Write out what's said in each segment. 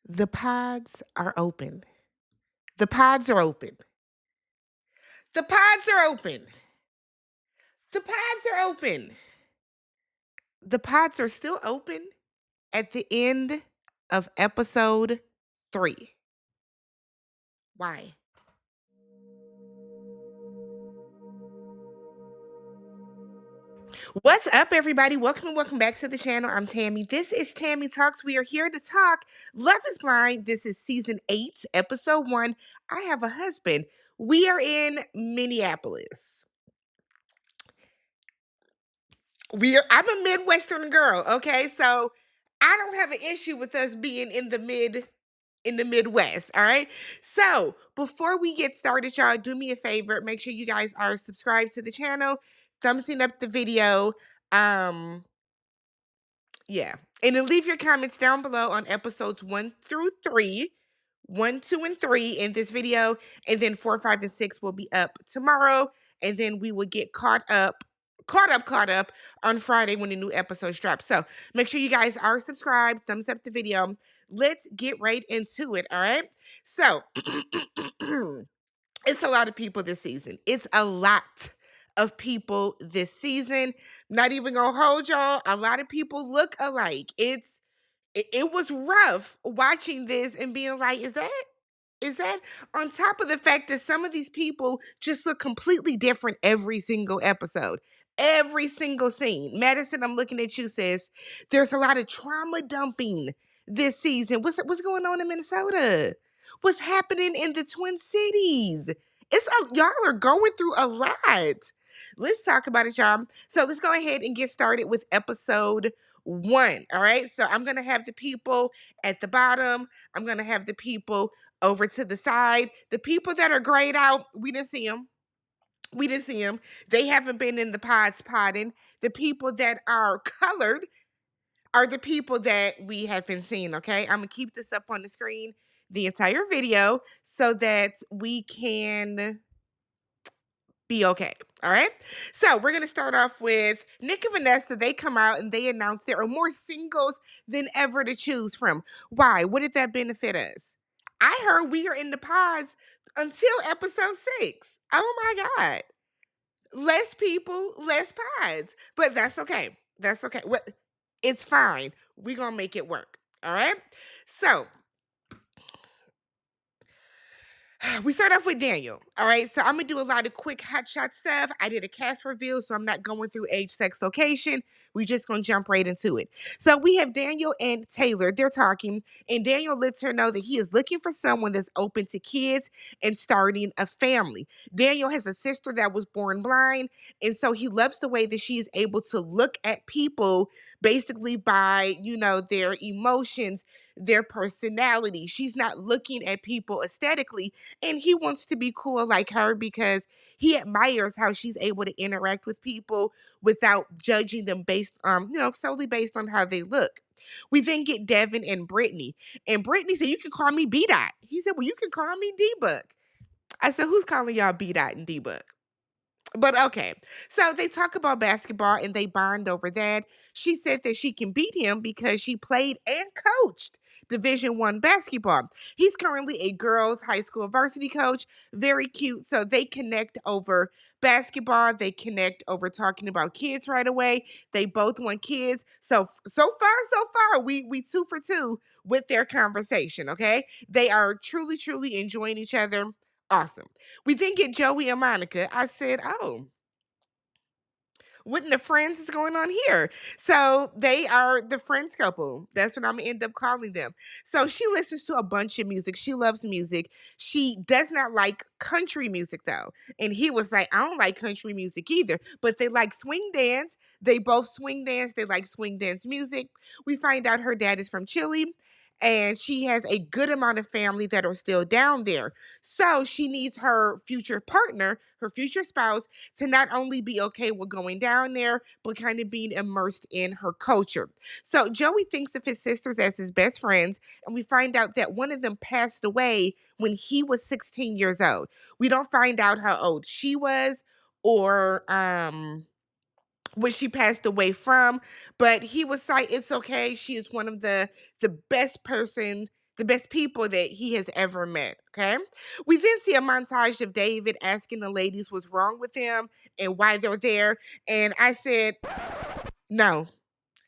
The pods are open. The pods are open. The pods are open. The pods are open. The pods are still open at the end of episode 3. Why? What's up, everybody? Welcome back to the channel. I'm Tammy. This is Tammy Talks. We are here to talk Love is Blind. This is season 8, episode 1. I have a husband. We are in Minneapolis. I'm a Midwestern girl, okay? So I don't have an issue with us being in the Midwest, all right? So, before we get started, y'all, do me a favor, make sure you guys are subscribed to the channel, thumbsing up the video. Um yeah. And then leave your comments down below on episodes 1 through 3, 1, 2, and 3 in this video. And then 4, 5, and 6 will be up tomorrow. And then we will get caught up on Friday when the new episodes drop. So make sure you guys are subscribed, thumbs up the video. Let's get right into it. All right. So it's a lot of people this season. It's a lot of people this season. Not even gonna hold y'all. A lot of people look alike. It was rough watching this and being like, is that on top of the fact that some of these people just look completely different every single episode, every single scene. Madison, I'm looking at you, sis. There's a lot of trauma dumping this season. What's going on in Minnesota? What's happening in the Twin Cities? Y'all are going through a lot. Let's talk about it, y'all. So let's go ahead and get started with episode 1. All right. So I'm gonna have the people at the bottom. I'm gonna have the people over to the side. The people that are grayed out, we didn't see them. We didn't see them. They haven't been in the pods potting. The people that are colored are the people that we have been seeing. Okay. I'm going to keep this up on the screen the entire video so that we can be okay. All right. So we're going to start off with Nick and Vanessa. They come out and they announce there are more singles than ever to choose from. Why? What did that benefit us? I heard we are in the pods until episode 6. Oh my God. Less people, less pods. But that's okay. That's okay. What? It's fine. We're going to make it work. All right. So we start off with Daniel. All right. So I'm going to do a lot of quick hotshot stuff. I did a cast reveal, so I'm not going through age, sex, location. We're just going to jump right into it. So we have Daniel and Taylor. They're talking, and Daniel lets her know that he is looking for someone that's open to kids and starting a family. Daniel has a sister that was born blind, and so he loves the way that she is able to look at people basically by, their emotions, their personality. She's not looking at people aesthetically, and he wants to be cool like her because he admires how she's able to interact with people without judging them based solely based on how they look. We then get Devin and Brittany. And Brittany said, "You can call me B Dot." He said, "Well, you can call me D Book." I said, "Who's calling y'all B Dot and D Book?" But okay. So they talk about basketball and they bond over that. She said that she can beat him because she played and coached Division 1 basketball. He's currently a girls high school varsity coach. Very cute. So they connect over basketball. They connect over talking about kids right away. They both want kids. So far, we 2 for 2 with their conversation. Okay. They are truly enjoying each other. Awesome. We then get Joey and Monica. I said, "Oh, what in the friends is going on here?" So they are the friends couple. That's what I'm gonna end up calling them. So she listens to a bunch of music. She loves music. She does not like country music though. And he was like, "I don't like country music either." But they like swing dance. They both swing dance. They like swing dance music. We find out her dad is from Chile. And she has a good amount of family that are still down there. So she needs her future partner, her future spouse, to not only be okay with going down there, but kind of being immersed in her culture. So Joey thinks of his sisters as his best friends, and we find out that one of them passed away when he was 16 years old. We don't find out how old she was or what she passed away from, but he was like, "It's okay. She is one of the best person the best people that he has ever met. Okay. We then see a montage of David asking the ladies what's wrong with him and why they're there. And I said, no,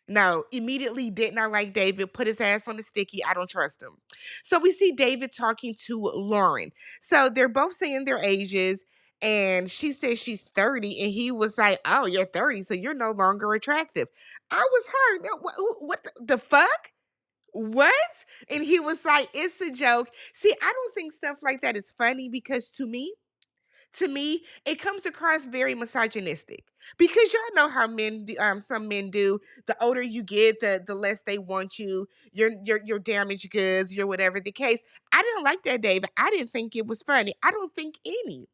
no, immediately did not like David, put his ass on the sticky. I don't trust him. So we see David talking to Lauren. So they're both saying their ages, and she says she's 30, and he was like, oh, you're 30, so you're no longer attractive. I was hurt. No, what the fuck? What? And he was like, it's a joke. See, I don't think stuff like that is funny because to me, it comes across very misogynistic because y'all know how men do, some men do. The older you get, the less they want you. You're damaged goods. You're whatever the case. I didn't like that, David. I didn't think it was funny. I don't think any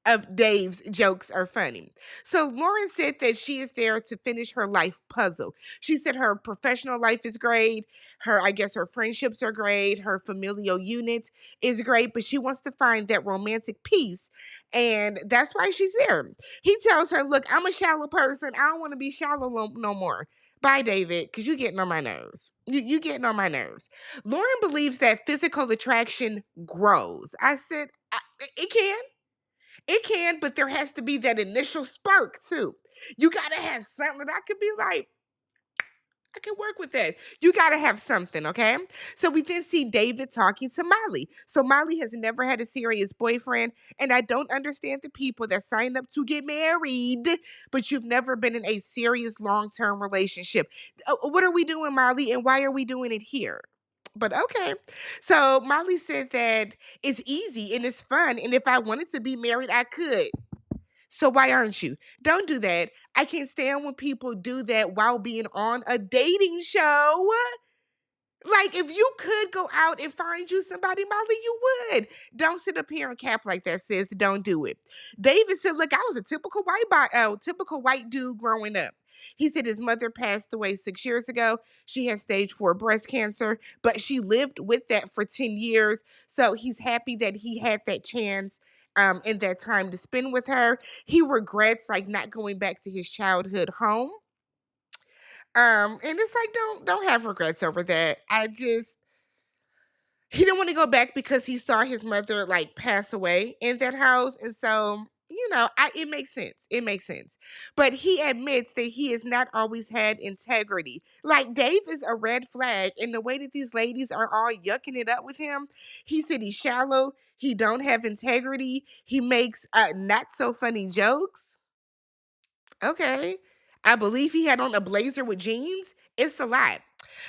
of Dave's jokes are funny. So Lauren said that she is there to finish her life puzzle. She said her professional life is great. I guess her friendships are great. Her familial unit is great, but she wants to find that romantic peace. And that's why she's there. He tells her, look, I'm a shallow person. I don't want to be shallow no more. Bye, David, because you're getting on my nerves. You getting on my nerves. Lauren believes that physical attraction grows. I said, it can. It can, but there has to be that initial spark too. You gotta have something that I could be like, I can work with that. You gotta have something, okay? So we then see David talking to Molly. So Molly has never had a serious boyfriend, and I don't understand the people that sign up to get married, but you've never been in a serious long-term relationship. What are we doing, Molly, and why are we doing it here? But okay. So Molly said that it's easy and it's fun. And if I wanted to be married, I could. So why aren't you? Don't do that. I can't stand when people do that while being on a dating show. Like, if you could go out and find you somebody, Molly, you would. Don't sit up here and cap like that, sis. Don't do it. David said, look, I was a typical white dude growing up. He said his mother passed away 6 years ago. She had stage 4 breast cancer, but she lived with that for 10 years. So he's happy that he had that chance and that time to spend with her. He regrets like not going back to his childhood home. And it's like don't have regrets over that. He didn't want to go back because he saw his mother like pass away in that house. And so, it makes sense. It makes sense. But he admits that he has not always had integrity. Like Dave is a red flag, and the way that these ladies are all yucking it up with him, he said he's shallow, he don't have integrity, he makes not so funny jokes. Okay. I believe he had on a blazer with jeans. It's a lot.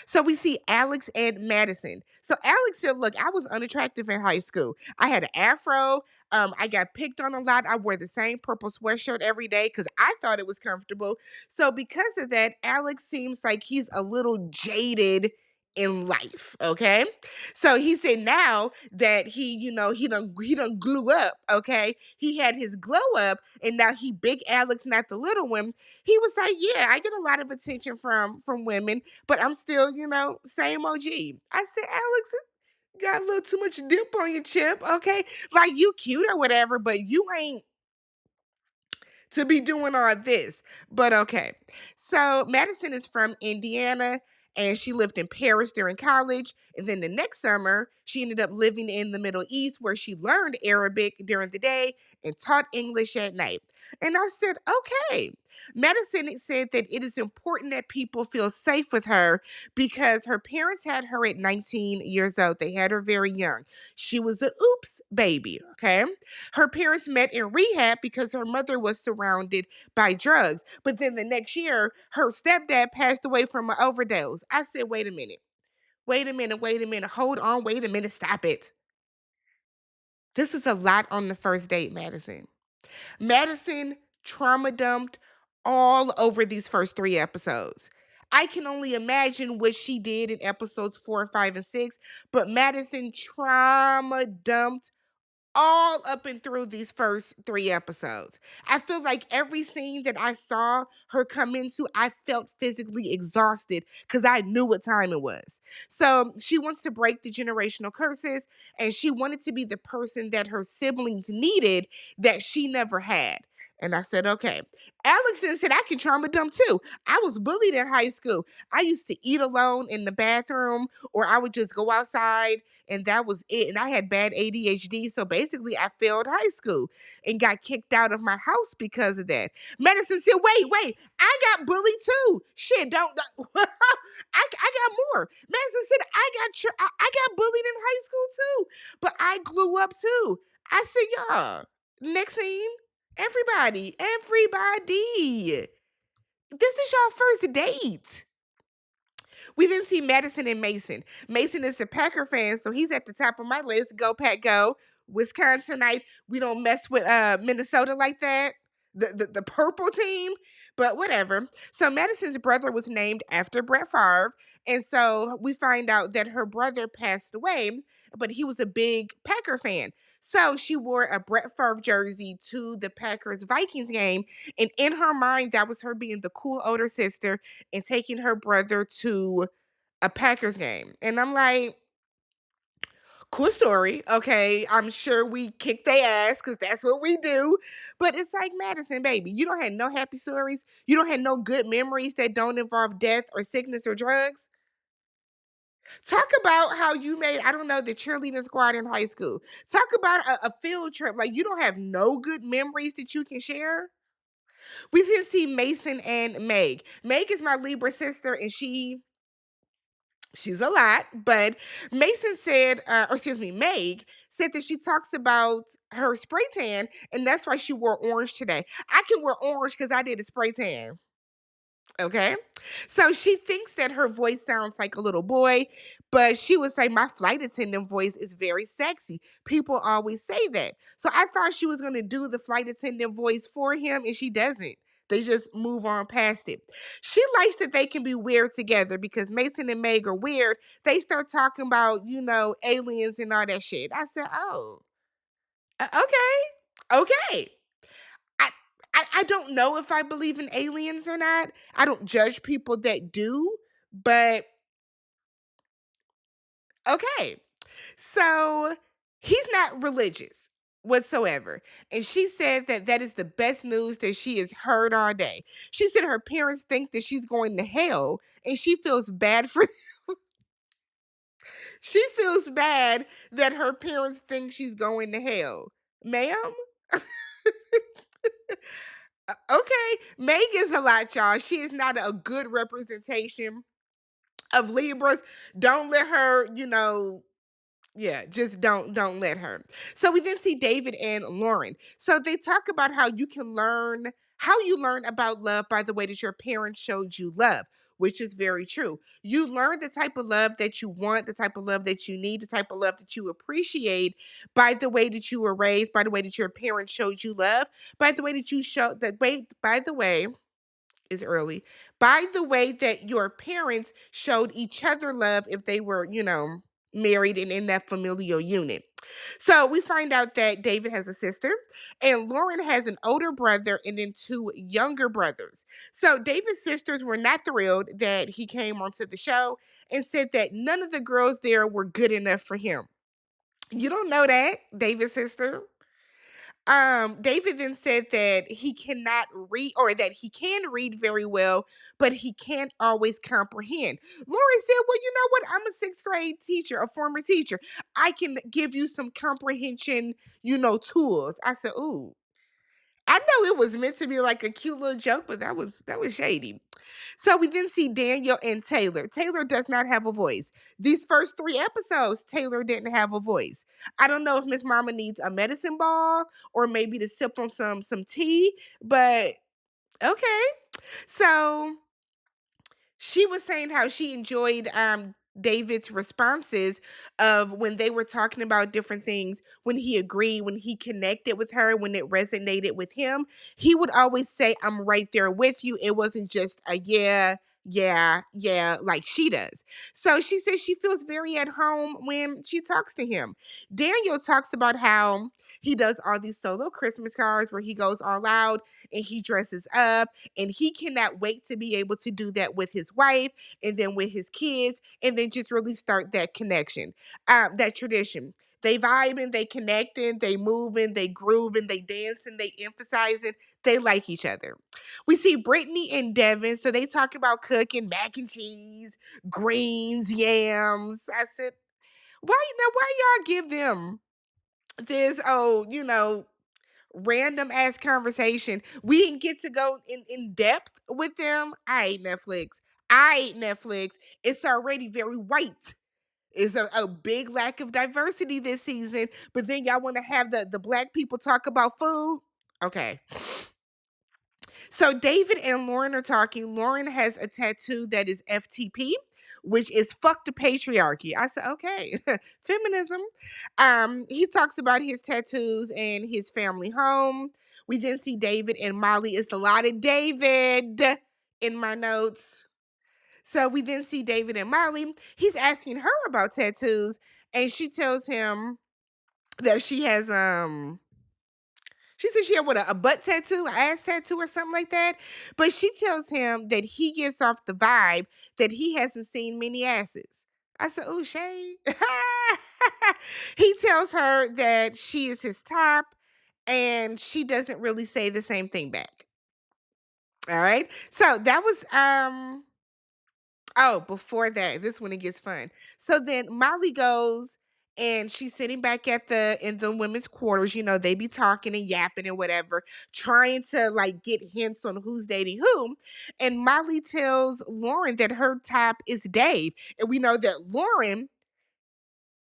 So we see Alex and Madison. So Alex said, look, I was unattractive in high school. I had an afro. I got picked on a lot. I wore the same purple sweatshirt every day because I thought it was comfortable. So because of that, Alex seems like he's a little jaded in life. Okay. So he said now that he done glue up. Okay. He had his glow up and now he big Alex, not the little one. He was like, yeah, I get a lot of attention from women, but I'm still, same OG. I said, Alex, got a little too much dip on your chip, okay? Like you cute or whatever, but you ain't to be doing all this. But okay. So Madison is from Indiana and she lived in Paris during college. And then the next summer, she ended up living in the Middle East where she learned Arabic during the day and taught English at night. And I said, okay. Madison said that it is important that people feel safe with her because her parents had her at 19 years old. They had her very young. She was a oops baby, okay? Her parents met in rehab because her mother was surrounded by drugs. But then the next year, her stepdad passed away from an overdose. I said, wait a minute. Wait a minute. Wait a minute. Hold on. Wait a minute. Stop it. This is a lot on the first date, Madison. Madison trauma dumped all over these first 3 episodes. I can only imagine what she did in episodes 4, 5, and 6, but Madison trauma dumped all up and through these first 3 episodes. I feel like every scene that I saw her come into, I felt physically exhausted because I knew what time it was. So she wants to break the generational curses and she wanted to be the person that her siblings needed that she never had. And I said, okay. Alex then said, I can trauma dump too. I was bullied in high school. I used to eat alone in the bathroom, or I would just go outside and that was it. And I had bad ADHD. So basically, I failed high school and got kicked out of my house because of that. Madison said, wait, I got bullied too. Shit, don't I got more. Madison said, I got bullied in high school too, but I grew up too. I said, y'all, next scene. Everybody. This is y'all first date. We then see Madison and Mason. Mason is a Packer fan, so he's at the top of my list. Go Pack Go. Wisconsinite. We don't mess with Minnesota like that. The purple team, but whatever. So Madison's brother was named after Brett Favre, and so we find out that her brother passed away, but he was a big Packer fan. So she wore a Brett Favre jersey to the Packers Vikings game, and in her mind, that was her being the cool older sister and taking her brother to a Packers game. And I'm like, cool story. Okay. I'm sure we kick their ass because that's what we do. But it's like Madison, baby. You don't have no happy stories. You don't have no good memories that don't involve death or sickness or drugs. Talk about how you made, I don't know, the cheerleading squad in high school. Talk about a field trip. Like you don't have no good memories that you can share. We can see Mason and Meg. Meg is my Libra sister, and she's a lot, but Mason said, or excuse me, Meg said that she talks about her spray tan, and that's why she wore orange today. I can wear orange because I did a spray tan. Okay. So she thinks that her voice sounds like a little boy, but she would say, my flight attendant voice is very sexy. People always say that. So I thought she was going to do the flight attendant voice for him, and she doesn't. They just move on past it. She likes that they can be weird together because Mason and Meg are weird. They start talking about, aliens and all that shit. I said, oh, okay. Okay. I, I don't know if I believe in aliens or not. I don't judge people that do, but okay. So he's not religious whatsoever. And she said that that is the best news that she has heard all day. She said her parents think that she's going to hell and she feels bad for she feels bad that her parents think she's going to hell. Ma'am? Okay, Meg is a lot, y'all. She is not a good representation of Libras. Don't let her, yeah, just don't let her. So we then see David and Lauren. So they talk about how you learn about love by the way that your parents showed you love, which is very true. You learn the type of love that you want, the type of love that you need, the type of love that you appreciate by the way that you were raised, by the way that your parents showed you love, by the way that you showed that way, by the way, is early. By the way that your parents showed each other love if they were, married and in that familial unit. So we find out that David has a sister and Lauren has an older brother and then two younger brothers. So David's sisters were not thrilled that he came onto the show and said that none of the girls there were good enough for him. You don't know that, David's sister? David then said that he cannot read or that he can read very well, but he can't always comprehend. Lauren said, well, you know what? I'm a sixth grade teacher, a former teacher. I can give you some comprehension, tools. I said, ooh. I know it was meant to be like a cute little joke, but that was shady. So we then see Daniel and Taylor. Taylor does not have a voice. These first 3 episodes, Taylor didn't have a voice. I don't know if Miss Mama needs a medicine ball or maybe to sip on some tea, but okay. So she was saying how she enjoyed David's responses of when they were talking about different things, when he agreed, when he connected with her, when it resonated with him. He would always say, I'm right there with you. It wasn't just a yeah, like she does. So she says she feels very at home when she talks to him. Daniel talks about how he does all these solo Christmas cards where he goes all out and he dresses up and he cannot wait to be able to do that with his wife and then with his kids and then just really start that connection, that tradition. They vibing, they connecting, they moving, they grooving, they dancing, they emphasizing. They like each other. We see Brittany and Devin, so they talk about cooking mac and cheese, greens, yams. I said, why y'all give them this, random ass conversation? We didn't get to go in depth with them. I hate Netflix. I hate Netflix. It's already very white. It's a big lack of diversity this season, but then y'all want to have the black people talk about food? Okay. So David and Lauren are talking. Lauren has a tattoo that is FTP, which is fuck the patriarchy. I said, okay, feminism. He talks about his tattoos and his family home. We then see David and Molly. It's a lot of David in my notes. So we then see David and Molly. He's asking her about tattoos, and she tells him that she said she had what, a butt tattoo, an ass tattoo, or something like that. But she tells him that he gives off the vibe that he hasn't seen many asses. I said, oh, Shay. He tells her that she is his top, and she doesn't really say the same thing back. All right. So that was oh, before that, this one it gets fun. So then Molly goes and she's sitting back at the in the women's quarters. You know, they be talking and yapping and whatever, trying to like get hints on who's dating who. And Molly tells Lauren that her type is Dave. And we know that Lauren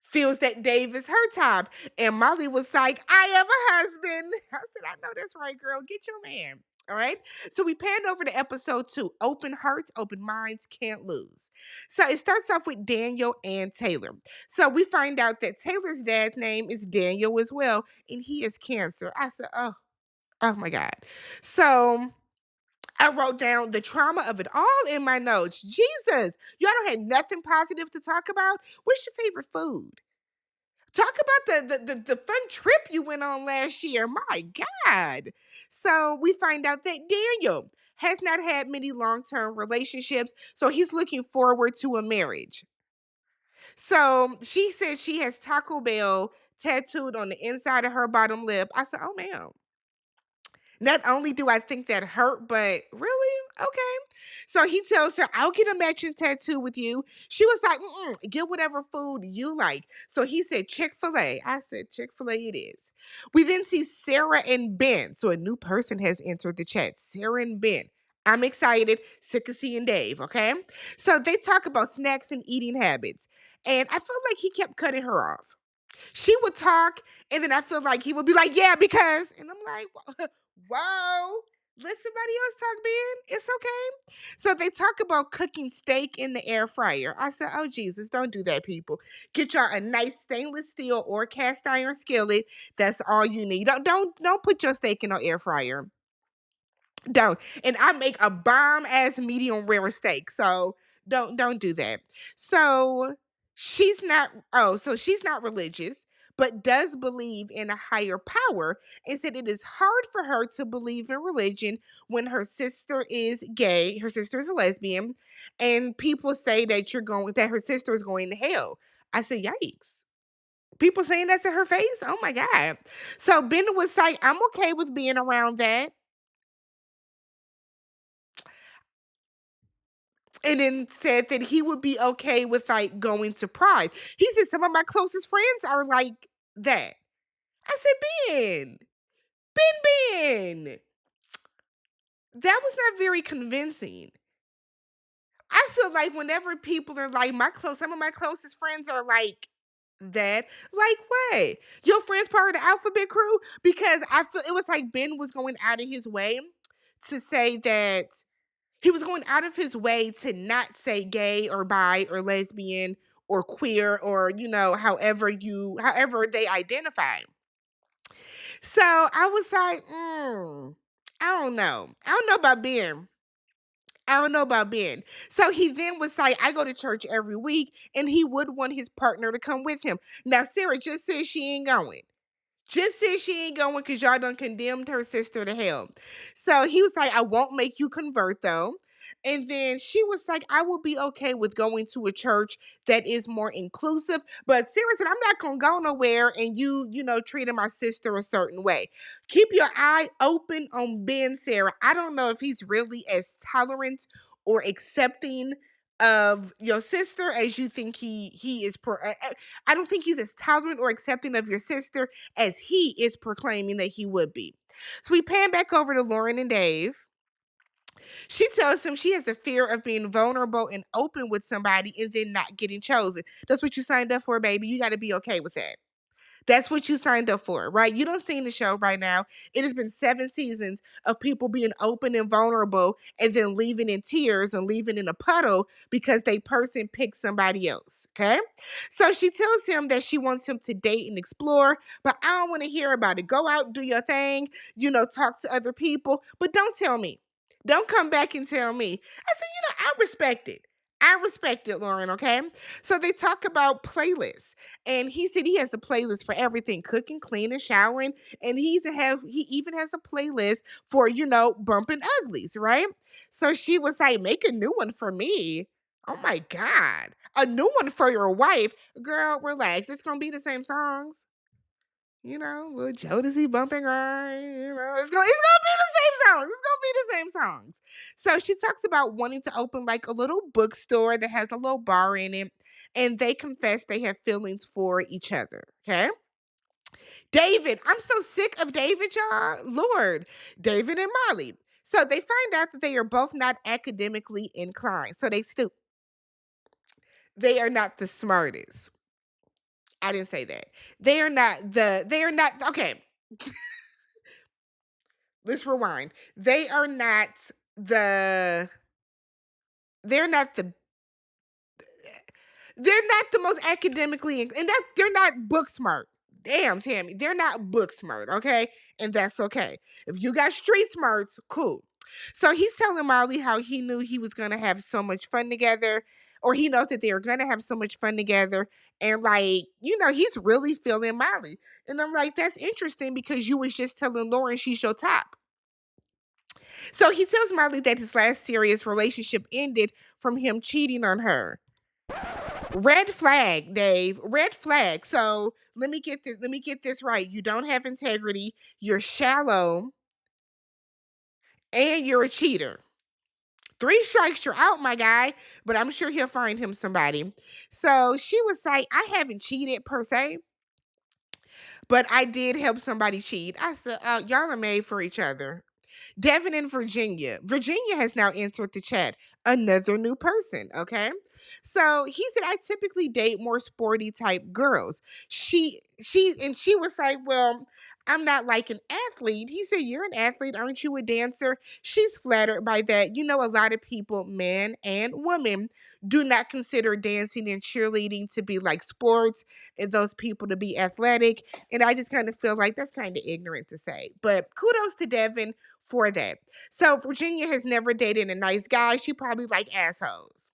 feels that Dave is her type. And Molly was like, I have a husband. I said, I know that's right, girl. Get your man. All right. So we panned over to episode 2. Open hearts, open minds, can't lose. So it starts off with Daniel and Taylor. So we find out that Taylor's dad's name is Daniel as well, and he is Cancer. I said, oh my God. So I wrote down the trauma of it all in my notes. Jesus, y'all don't have nothing positive to talk about. What's your favorite food? Talk about the fun trip you went on last year. My God. So we find out that Daniel has not had many long-term relationships, so he's looking forward to a marriage. So she says she has Taco Bell tattooed on the inside of her bottom lip. I said, oh, ma'am. Not only do I think that hurt, but really? Okay. So he tells her, I'll get a matching tattoo with you. She was like, get whatever food you like. So he said, Chick-fil-A. I said, Chick-fil-A it is. We then see Sarah and Ben. So a new person has entered the chat. Sarah and Ben. I'm excited. Sick of seeing Dave, okay? So they talk about snacks and eating habits. And I felt like he kept cutting her off. She would talk, and then I feel like he would be like, yeah, because. And I'm like, whoa, let somebody else talk, Ben. It's okay. So they talk about cooking steak in the air fryer. I said, oh, Jesus, don't do that, people. Get y'all a nice stainless steel or cast iron skillet. That's all you need. Don't put your steak in an air fryer. Don't. And I make a bomb ass medium rare steak. So don't do that. So she's not religious, but does believe in a higher power, and said it is hard for her to believe in religion when her sister is gay, her sister is a lesbian, and people say that her sister is going to hell. I said, yikes. People saying that to her face? Oh my God. So Ben was like, I'm okay with being around that. And then said that he would be okay with like going to Pride. He said some of my closest friends are like that. I said, Ben, that was not very convincing. I feel like whenever people are like some of my closest friends are like that, like what? Your friends part of the alphabet crew? Because I feel it was like Ben was going out of his way to say that he was going out of his way to not say gay or bi or lesbian or queer or, however they identify. So I was like, I don't know. I don't know about Ben. I don't know about Ben. So he then was like, I go to church every week, and he would want his partner to come with him. Now, Sarah just said she ain't going. Just said she ain't going because y'all done condemned her sister to hell. So he was like, I won't make you convert though. And then she was like, I will be okay with going to a church that is more inclusive. But seriously, I'm not gonna go nowhere and treating my sister a certain way. Keep your eye open on Ben, Sarah. I don't know if he's really as tolerant or accepting of your sister as you think he is. I don't think he's as tolerant or accepting of your sister as he is proclaiming that he would be. So we pan back over to Lauren and Dave. She tells him she has a fear of being vulnerable and open with somebody and then not getting chosen. That's what you signed up for, baby. You got to be okay with that. That's what you signed up for, right? You don't see in the show right now. It has been 7 seasons of people being open and vulnerable and then leaving in tears and leaving in a puddle because they person picked somebody else. Okay. So she tells him that she wants him to date and explore, but I don't want to hear about it. Go out, do your thing, talk to other people, but don't tell me. Don't come back and tell me. I said, I respect it. I respect it, Lauren, okay? So they talk about playlists. And he said he has a playlist for everything, cooking, cleaning, showering, and he even has a playlist for, bumping uglies, right? So she was like, make a new one for me. Oh my God. A new one for your wife. Girl, relax. It's gonna be the same songs. Little Jodeci bumping right. It's gonna be the same songs. It's gonna be the same songs. So she talks about wanting to open like a little bookstore that has a little bar in it, and they confess they have feelings for each other. Okay. David, I'm so sick of David, y'all. Lord, David and Molly. So they find out that they are both not academically inclined. So they are not the smartest. I didn't say that. They are not okay. Let's rewind. They are not the they're not the they're not the most academically and that they're not book smart. Damn, Tammy, they're not book smart, okay? And that's okay. If you got street smarts, cool. So he's telling Molly how he knew he was gonna have so much fun together, or he knows that they were gonna have so much fun together, and he's really feeling Molly. And I'm like, that's interesting because you was just telling Lauren she's your top. So he tells Molly that his last serious relationship ended from him cheating on her. Red flag, Dave. Red flag. So let me get this right. You don't have integrity, you're shallow, and you're a cheater. 3 strikes, you're out, my guy. But I'm sure he'll find him somebody. So she was like, I haven't cheated per se, but I did help somebody cheat. I said, y'all are made for each other. Devin in Virginia. Virginia has now entered the chat. Another new person, okay? So he said, I typically date more sporty type girls. She was like, well, I'm not like an athlete. He said, you're an athlete, aren't you a dancer? She's flattered by that. A lot of people, men and women, do not consider dancing and cheerleading to be like sports and those people to be athletic. And I just kind of feel like that's kind of ignorant to say. But kudos to Devin for that. So Virginia has never dated a nice guy. She probably like assholes.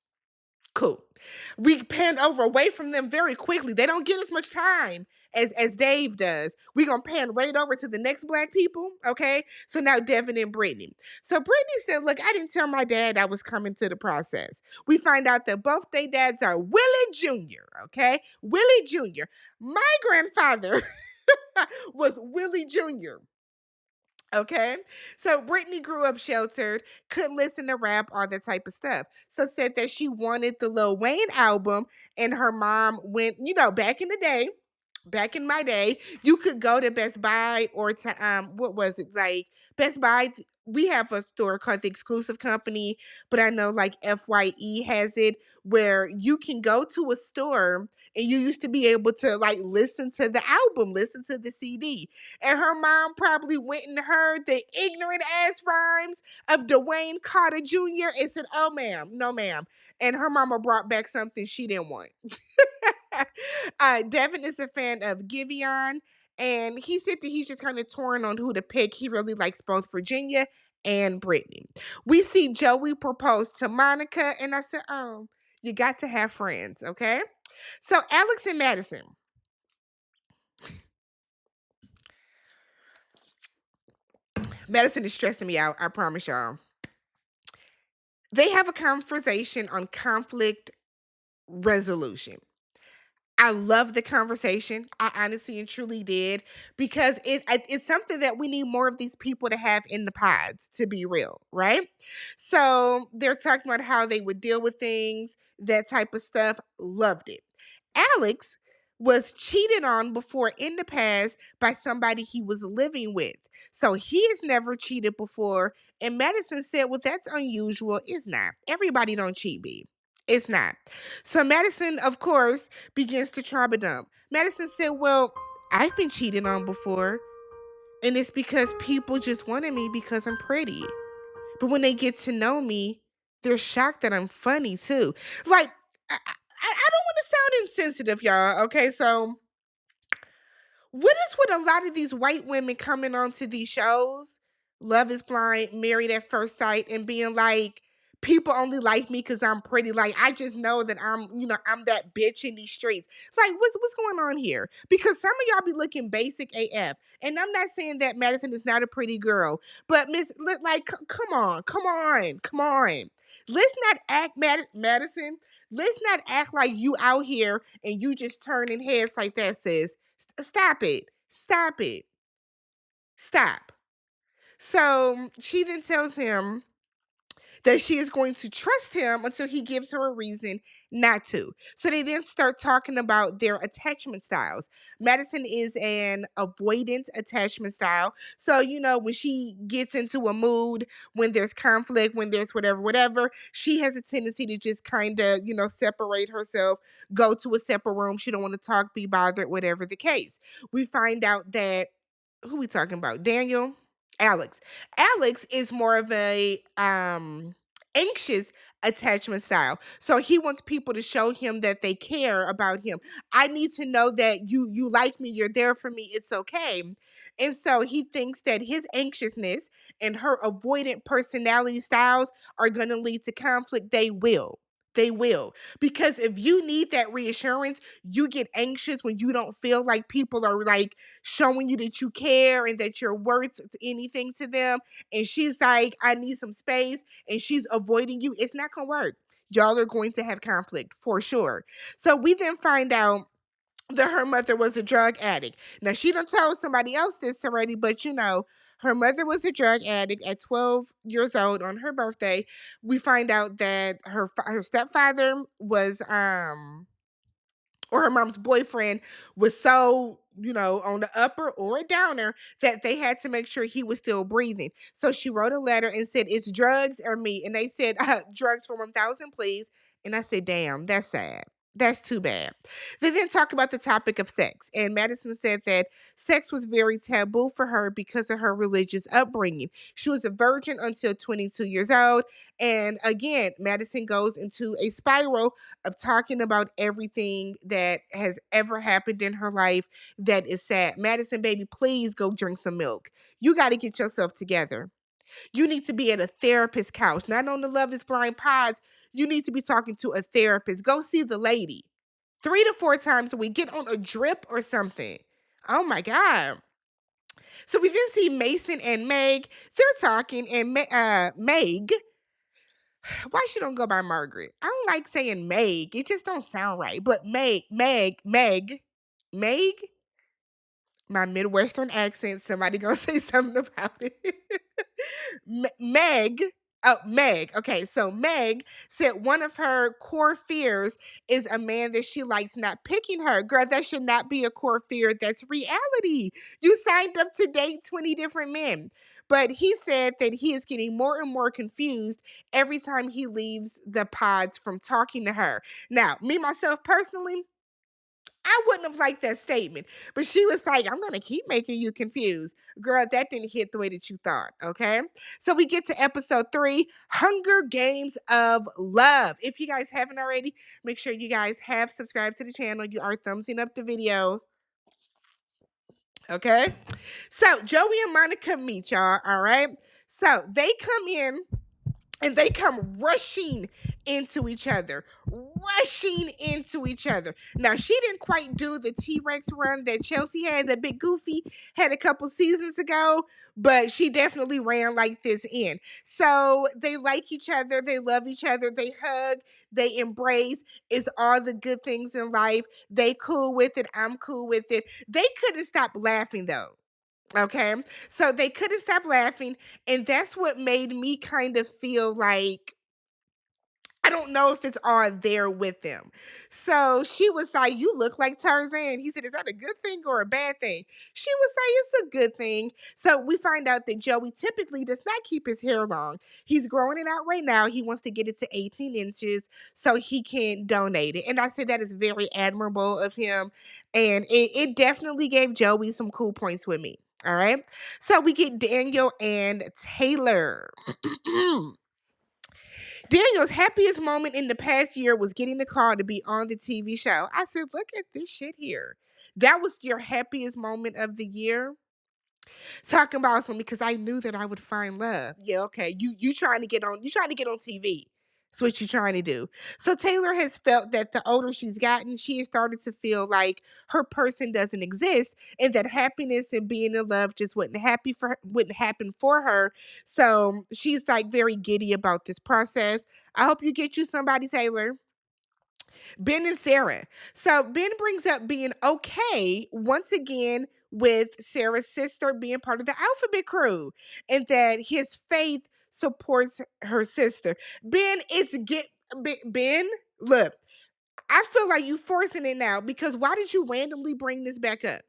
Cool. We panned over away from them very quickly. They don't get as much time as Dave does. We're gonna pan right over to the next black people. Okay. So now Devin and Brittany. So Brittany said, look, I didn't tell my dad I was coming to the process. We find out that both their dads are Willie Jr. Okay. Willie Jr. My grandfather was Willie Jr. Okay. So Brittany grew up sheltered, couldn't listen to rap, all that type of stuff. So said that she wanted the Lil Wayne album, and her mom went, back in the day, back in my day, you could go to Best Buy or to what was it? Like Best Buy, we have a store called the Exclusive Company, but I know like FYE has it where you can go to a store and you used to be able to like listen to the album, listen to the CD. And her mom probably went and heard the ignorant ass rhymes of Dwayne Carter Jr. and said, oh ma'am, no ma'am. And her mama brought back something she didn't want. Devin is a fan of Giveon, and he said that he's just kind of torn on who to pick. He really likes both Virginia and Brittany. We see Joey propose to Monica, and I said, oh, you got to have friends, okay? So Alex and Madison. Madison is stressing me out, I promise y'all. They have a conversation on conflict resolution. I love the conversation. I honestly and truly did, because it's something that we need more of these people to have in the pods, to be real, right? So they're talking about how they would deal with things, that type of stuff. Loved it. Alex was cheated on before in the past by somebody he was living with. So he has never cheated before. And Madison said, well, that's unusual. It's not. Everybody don't cheat, B. It's not. So Madison, of course, begins to trauma dump. Madison said, well, I've been cheated on before, and it's because people just wanted me because I'm pretty. But when they get to know me, they're shocked that I'm funny too. Like, I don't want to sound insensitive, y'all. Okay, so what is with a lot of these white women coming onto these shows, Love is Blind, Married at First Sight, and being like, people only like me because I'm pretty. Like, I just know that I'm that bitch in these streets. It's like, what's going on here? Because some of y'all be looking basic AF. And I'm not saying that Madison is not a pretty girl, but come on, come on, come on. Let's not act Madison. Let's not act like you out here and you just turning heads like that, sis. Stop it. Stop it. Stop. So she then tells him that she is going to trust him until he gives her a reason not to. So they then start talking about their attachment styles. Madison is an avoidant attachment style. So, when she gets into a mood, when there's conflict, when there's whatever, she has a tendency to just kind of, separate herself, go to a separate room. She don't want to talk, be bothered, whatever the case. We find out that, who we talking about? Daniel? Alex. Alex is more of a anxious attachment style. So he wants people to show him that they care about him. I need to know that you like me, you're there for me, it's okay. And so he thinks that his anxiousness and her avoidant personality styles are going to lead to conflict. They will. They will. Because if you need that reassurance, you get anxious when you don't feel like people are like showing you that you care and that you're worth anything to them. And she's like, I need some space, and she's avoiding you. It's not going to work. Y'all are going to have conflict for sure. So we then find out that her mother was a drug addict. Now, she done told somebody else this already, but her mother was a drug addict at 12 years old on her birthday. We find out that her stepfather was or her mom's boyfriend was so, on the upper or a downer that they had to make sure he was still breathing. So she wrote a letter and said, it's drugs or me. And they said, drugs for 1,000, please. And I said, damn, that's sad. That's too bad. They then talk about the topic of sex. And Madison said that sex was very taboo for her because of her religious upbringing. She was a virgin until 22 years old. And again, Madison goes into a spiral of talking about everything that has ever happened in her life that is sad. Madison, baby, please go drink some milk. You got to get yourself together. You need to be at a therapist couch, not on the Love is Blind pods. You need to be talking to a therapist. Go see the lady 3 to 4 times a week. Get on a drip or something. Oh my God. So we then see Mason and Meg. They're talking, and Meg, why she don't go by Margaret? I don't like saying Meg. It just don't sound right. But Meg, my Midwestern accent, somebody gonna say something about it. Meg, oh, Meg. Okay, so Meg said one of her core fears is a man that she likes not picking her. Girl, that should not be a core fear. That's reality. You signed up to date 20 different men. But he said that he is getting more and more confused every time he leaves the pods from talking to her. Now, me, myself, personally, I wouldn't have liked that statement, but she was like, I'm going to keep making you confused. Girl, that didn't hit the way that you thought, okay? So we get to episode 3, Hunger Games of Love. If you guys haven't already, make sure you guys have subscribed to the channel. You are thumbsing up the video, okay? So Joey and Monica meet, y'all, all right? So they come in and they come rushing into each other, rushing into each other. Now, she didn't quite do the T-Rex run that Chelsea had, that Big Goofy had a couple seasons ago, but she definitely ran like this in. So they like each other, they love each other, they hug, they embrace. It's all the good things in life. They cool with it. I'm cool with it. They couldn't stop laughing though. Okay. So they couldn't stop laughing. And that's what made me kind of feel like I don't know if it's all there with them. So she was like, "You look like Tarzan." He said, "Is that a good thing or a bad thing?" She was like, "It's a good thing." So we find out that Joey typically does not keep his hair long. He's growing it out right now. He wants to get it to 18 inches so he can donate it. And I said that is very admirable of him. And it definitely gave Joey some cool points with me. All right. So we get Daniel and Taylor. Daniel's happiest moment in the past year was getting the call to be on the TV show. I said, "Look at this shit here. That was your happiest moment of the year?" Talking about something because I knew that I would find love. Yeah, okay. You trying to get on TV. That's what you're trying to do. So Taylor has felt that the older she's gotten, she has started to feel like her person doesn't exist and that happiness and being in love just wouldn't happen for her. So she's like very giddy about this process. I hope you get you somebody, Taylor. Ben and Sarah. So Ben brings up being okay once again with Sarah's sister being part of the alphabet crew and that his faith supports her sister. Ben, look, I feel like you forcing it now because why did you randomly bring this back up?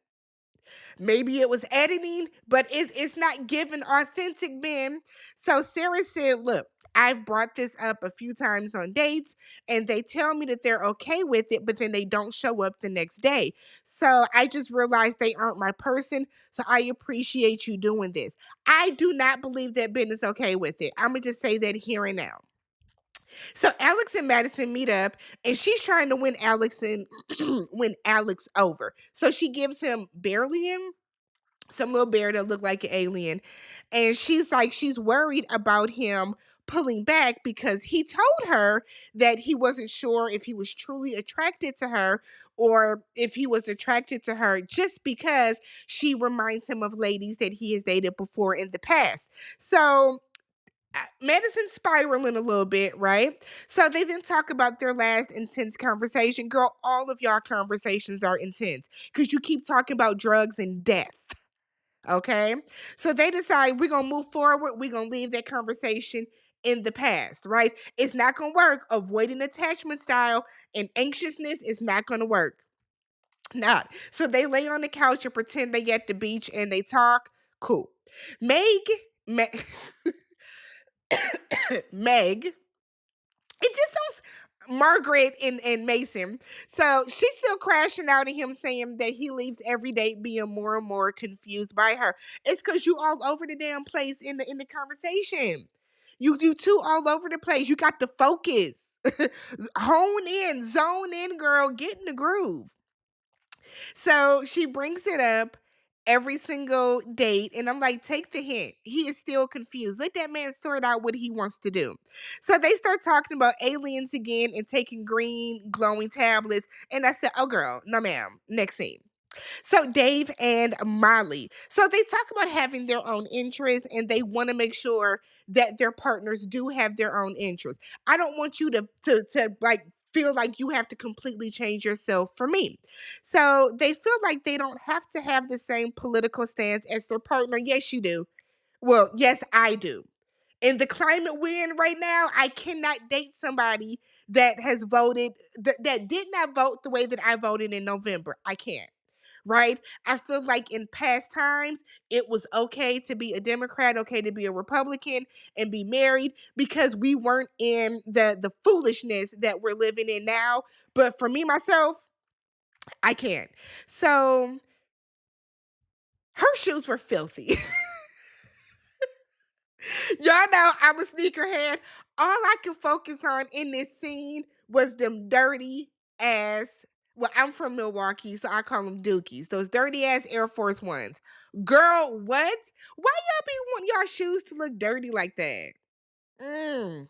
Maybe it was editing, but it's not giving authentic Ben. So Sarah said, "Look, I've brought this up a few times on dates, and they tell me that they're okay with it, but then they don't show up the next day. So I just realized they aren't my person. So I appreciate you doing this." I do not believe that Ben is okay with it. I'm going to just say that here and now. So Alex and Madison meet up, and she's trying to win win Alex over. So she gives him Beryllium, some little bear that looked like an alien. And she's like, she's worried about him pulling back because he told her that he wasn't sure if he was truly attracted to her or if he was attracted to her just because she reminds him of ladies that he has dated before in the past. So Madison's spiraling a little bit, right? So they then talk about their last intense conversation. Girl, all of y'all conversations are intense because you keep talking about drugs and death. Okay. So they decide we're going to move forward. We're going to leave that conversation in the past, right? It's not going to work. Avoiding attachment style and anxiousness is not going to work. Not. So they lay on the couch and pretend they at the beach and they talk. Cool. Meg, Meg, Meg, it just sounds Margaret and Mason. So she's still crashing out at him saying that he leaves every day being more and more confused by her. It's because you all over the damn place in the conversation. You two all over the place. You got to focus. Hone in, zone in, girl. Get in the groove. So she brings it up every single date, and I'm like, take the hint. He is still confused. Let that man sort out what he wants to do. So they start talking about aliens again and taking green glowing tablets. And I said, "Oh, girl, no, ma'am. Next scene." So Dave and Molly. So they talk about having their own interests and they want to make sure that their partners do have their own interests. I don't want you to like feel like you have to completely change yourself for me. So they feel like they don't have to have the same political stance as their partner. Yes, you do. Well, yes, I do. In the climate we're in right now, I cannot date somebody that has voted that did not vote the way that I voted in November. I can't, right? I feel like in past times, it was okay to be a Democrat, okay to be a Republican and be married because we weren't in the foolishness that we're living in now. But for me, myself, I can't. So her shoes were filthy. Y'all know I'm a sneakerhead. All I could focus on in this scene was them dirty ass. Well, I'm from Milwaukee, so I call them Dookies. Those dirty ass Air Force Ones. Girl, what? Why y'all be want y'all shoes to look dirty like that? Mm.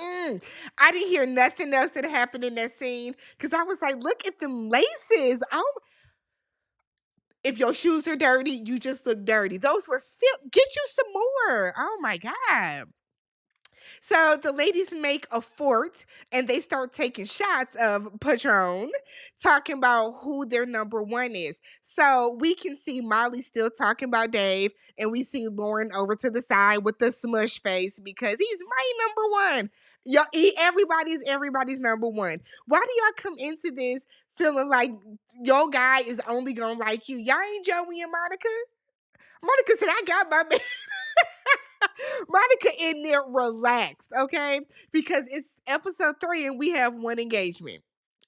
Mm. I didn't hear nothing else that happened in that scene because I was like, look at them laces. Oh, if your shoes are dirty, you just look dirty. Those were get you some more. Oh my God. So the ladies make a fort and they start taking shots of Patron, talking about who their number one is. So we can see Molly still talking about Dave, and we see Lauren over to the side with the smush face because he's my number one. Everybody's number one. Why do y'all come into this feeling like your guy is only gonna like you? Y'all ain't Joey and Monica. Monica said, I got my man. Monica in there relaxed, okay? Because it's episode 3 and we have one engagement.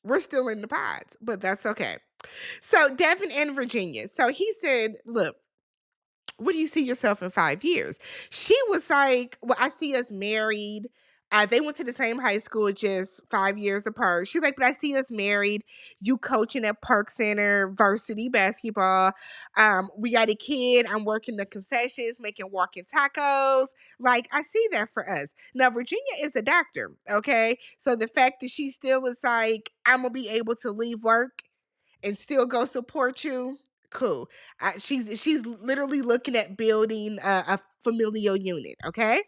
We're still in the pods, but that's okay. So Devin and Virginia. So he said, look, where do you see yourself in 5 years? She was like, well, I see us married. They went to the same high school, just 5 years apart. She's like, but I see us married. You coaching at Park Center Varsity basketball. We got a kid. I'm working the concessions, making walking tacos. Like, I see that for us. Now, Virginia is a doctor, okay? So the fact that she still is like, I'm gonna be able to leave work and still go support you. Cool. She's literally looking at building a familial unit. Okay,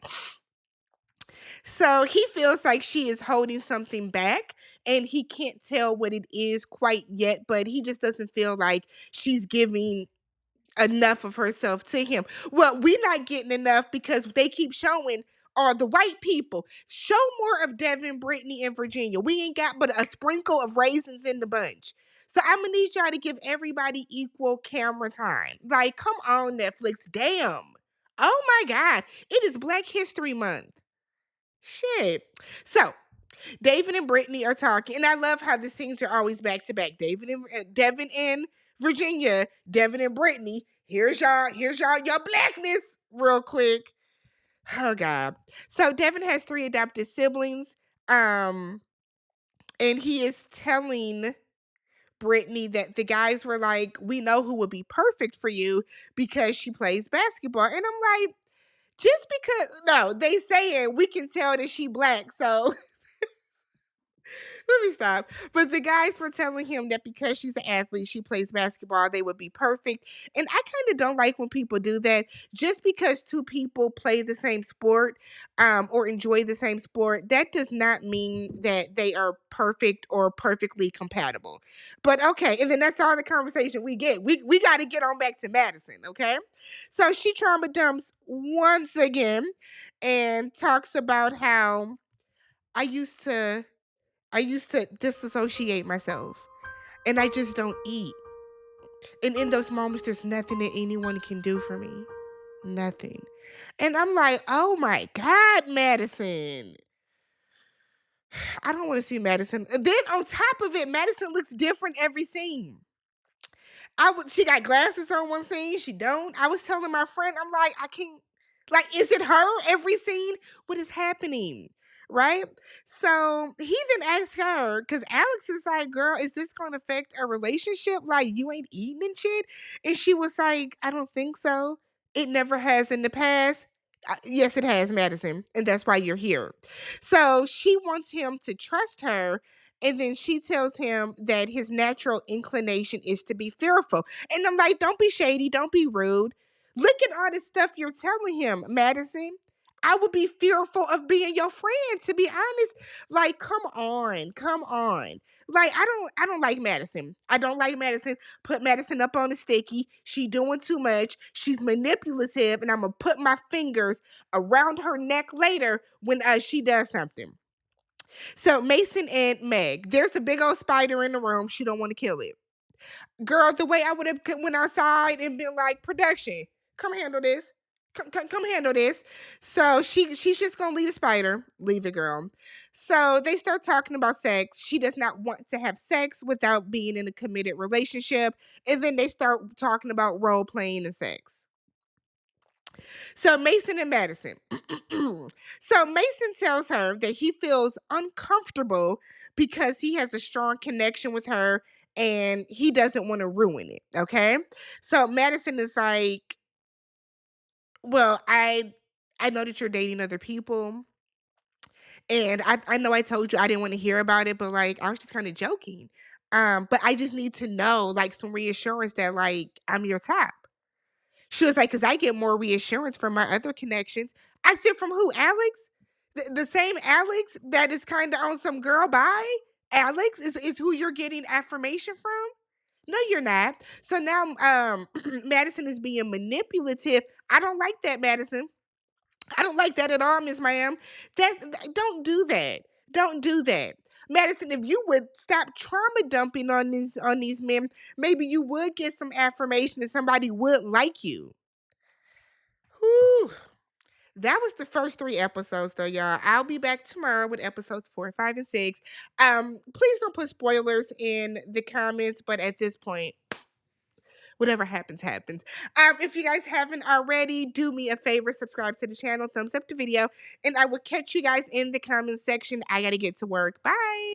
so he feels like she is holding something back, and he can't tell what it is quite yet. But he just doesn't feel like she's giving enough of herself to him. Well, we're not getting enough because they keep showing are the white people. Show more of Devin, Brittany, and Virginia. We ain't got but a sprinkle of raisins in the bunch. So I'm gonna need y'all to give everybody equal camera time. Like, come on, Netflix. Damn. Oh my God. It is Black History Month. Shit. So David and Brittany are talking, and I love how the scenes are always back to back. Devin and Virginia, Devin and Brittany. Your blackness, real quick. Oh God. So Devin has 3 adopted siblings. And he is telling Brittany that the guys were like, we know who would be perfect for you because she plays basketball. And I'm like, just because no, they saying we can tell that she black, so let me stop. But the guys were telling him that because she's an athlete, she plays basketball, they would be perfect. And I kind of don't like when people do that. Just because 2 people play the same sport or enjoy the same sport, that does not mean that they are perfect or perfectly compatible. But okay, and then that's all the conversation we get. We got to get on back to Madison, okay? So she trauma dumps once again and talks about how I used to I used to disassociate myself and I just don't eat. And in those moments, there's nothing that anyone can do for me. Nothing. And I'm like, oh my God, Madison. I don't want to see Madison. And then on top of it, Madison looks different every scene. She got glasses on one scene, she don't. I was telling my friend, I'm like, I can't like, is it her every scene? What is happening? Right? So he then asked her, because Alex is like, girl, is this gonna affect our relationship? Like, you ain't eating and shit. And she was like, I don't think so. It never has in the past. Yes, it has, Madison, and that's why you're here. So she wants him to trust her, and then she tells him that his natural inclination is to be fearful. And I'm like, don't be shady, don't be rude. Look at all the stuff you're telling him, Madison. I would be fearful of being your friend, to be honest. Like, come on, come on. Like, I don't like Madison. I don't like Madison. Put Madison up on the sticky. She doing too much. She's manipulative, and I'm gonna put my fingers around her neck later when she does something. So Mason and Meg, there's a big old spider in the room. She don't want to kill it. Girl, the way I would have went outside and been like, production, come handle this. Come handle this. So she's just gonna leave the spider. Leave it, girl. So they start talking about sex. She does not want to have sex without being in a committed relationship. And then they start talking about role playing and sex. So Mason and Madison. So Mason tells her that he feels uncomfortable because he has a strong connection with her and he doesn't want to ruin it. Okay. So Madison is like, well, I know that you're dating other people And I know I told you I didn't want to hear about it, but like I was just kind of joking. But I just need to know like some reassurance that like I'm your top. She was like, because I get more reassurance from my other connections. I said, from who? Alex? The same Alex that is kind of on some girl bye? Alex is who you're getting affirmation from? No, you're not. So now Madison is being manipulative. I don't like that, Madison. I don't like that at all, Miss Ma'am. Don't do that. Don't do that. Madison, if you would stop trauma dumping on these men, maybe you would get some affirmation and somebody would like you. Whew. That was the first 3 episodes though, y'all. I'll be back tomorrow with episodes 4, 5, and 6. Please don't put spoilers in the comments, but at this point, whatever happens, happens. If you guys haven't already, do me a favor, subscribe to the channel, thumbs up the video, and I will catch you guys in the comment section. I gotta get to work. Bye.